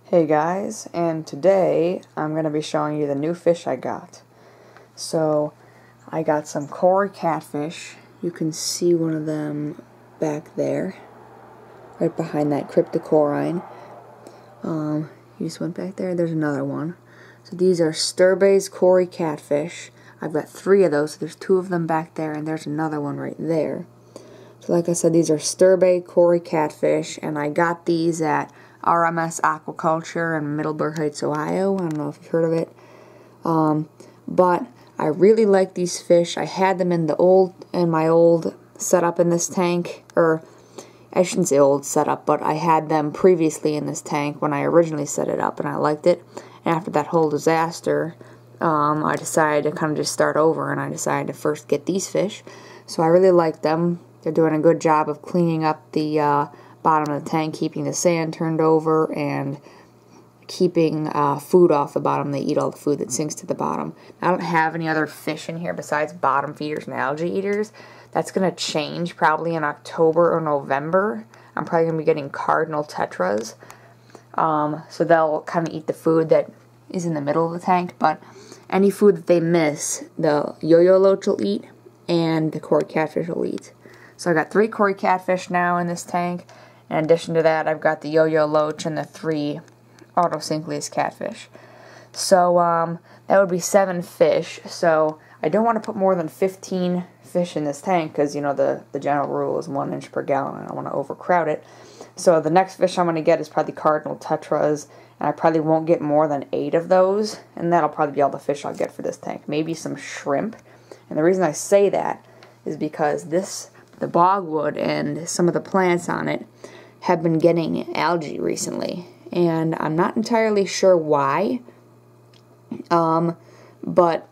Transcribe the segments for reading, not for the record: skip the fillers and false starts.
Hey guys, and today I'm going to be showing you the new fish I got. So, I got some Cory catfish. You can see one of them back there, right behind that cryptocorine. You just went back there, there's another one. So these are Sterba's Cory catfish. I've got 3 of those, so there's 2 of them back there, and there's another one right there. So like I said, these are Sterba Cory catfish, and I got these at RMS Aquaculture in Middleburg Heights, Ohio. I don't know if you've heard of it. But I really like these fish. I had them in my old setup in this tank, or I shouldn't say old setup, but I had them previously in this tank when I originally set it up, and I liked it. And after that whole disaster, I decided to kind of just start over, and I decided to first get these fish. So I really like them. They're doing a good job of cleaning up the bottom of the tank, keeping the sand turned over, and keeping food off the bottom. They eat all the food that sinks to the bottom. I don't have any other fish in here besides bottom feeders and algae eaters. That's going to change probably in October or November. I'm probably going to be getting cardinal tetras. So they'll kind of eat the food that is in the middle of the tank, but any food that they miss, the yo-yo loach will eat, and the Cory catfish will eat. So I got 3 Cory catfish now in this tank. In addition to that, I've got the yo-yo loach and the 3 autosynclius catfish. So that would be 7 fish. So I don't want to put more than 15 fish in this tank because, you know, the general rule is 1 inch per gallon, and I don't want to overcrowd it. So the next fish I'm going to get is probably cardinal tetras, and I probably won't get more than 8 of those, and that'll probably be all the fish I'll get for this tank. Maybe some shrimp. And the reason I say that is because the bogwood and some of the plants on it have been getting algae recently, and I'm not entirely sure why, but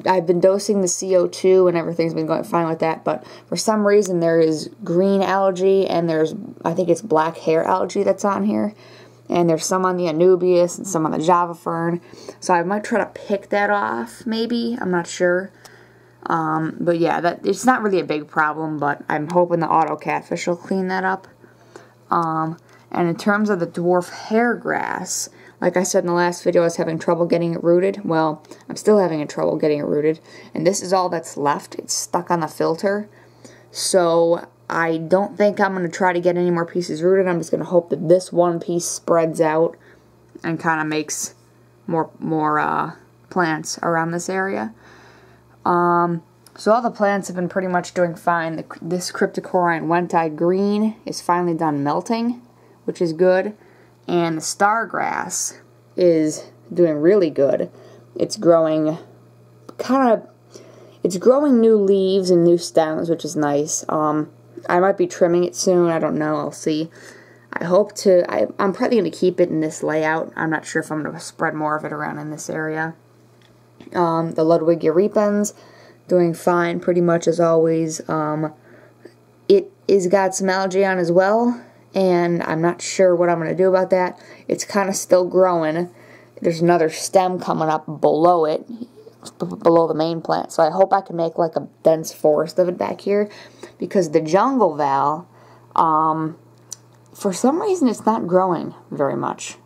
I've been dosing the CO2 and everything's been going fine with that, but for some reason there is green algae, and I think it's black hair algae that's on here, and there's some on the Anubias and some on the Java fern, so I might try to pick that off, maybe, I'm not sure. But yeah, it's not really a big problem, but I'm hoping the auto catfish will clean that up. And in terms of the dwarf hair grass, like I said in the last video, I was having trouble getting it rooted. Well, I'm still having trouble getting it rooted, and this is all that's left. It's stuck on the filter, so I don't think I'm going to try to get any more pieces rooted. I'm just going to hope that this one piece spreads out and kind of makes more plants around this area. So all the plants have been pretty much doing fine. This cryptocorine went-eyed green is finally done melting, which is good. And the stargrass is doing really good. It's growing it's growing new leaves and new stems, which is nice. I might be trimming it soon. I don't know. I'll see. I'm probably going to keep it in this layout. I'm not sure if I'm going to spread more of it around in this area. The Ludwigia repens doing fine pretty much as always. It is got some algae on as well, and I'm not sure what I'm going to do about that. It's kind of still growing. There's another stem coming up below it, below the main plant, so I hope I can make like a dense forest of it back here, because the jungle val, for some reason it's not growing very much.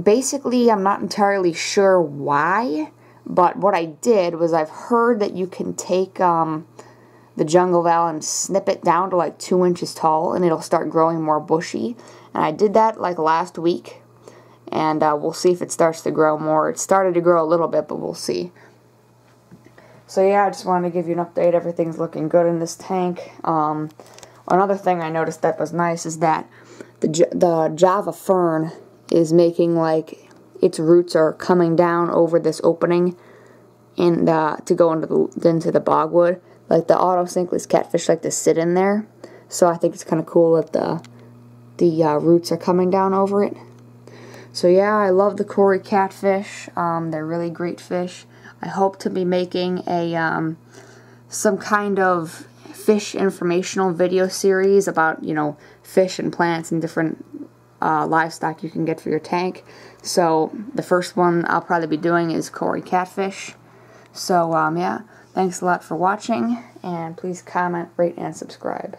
Basically, I'm not entirely sure why, but what I did was I've heard that you can take the jungle val and snip it down to like 2 inches tall, and it'll start growing more bushy. And I did that like last week, and we'll see if it starts to grow more. It started to grow a little bit, but we'll see. So yeah, I just wanted to give you an update. Everything's looking good in this tank. Another thing I noticed that was nice is that the Java fern is making like its roots are coming down over this opening and to go into the bogwood. Like the autosynclius catfish like to sit in there, so I think it's kind of cool that the roots are coming down over it. So yeah, I love the Cory catfish. They're really great fish. I hope to be making a some kind of fish informational video series about, you know, fish and plants and different livestock you can get for your tank. So the first one I'll probably be doing is Cory catfish. So yeah, thanks a lot for watching, and please comment, rate, and subscribe.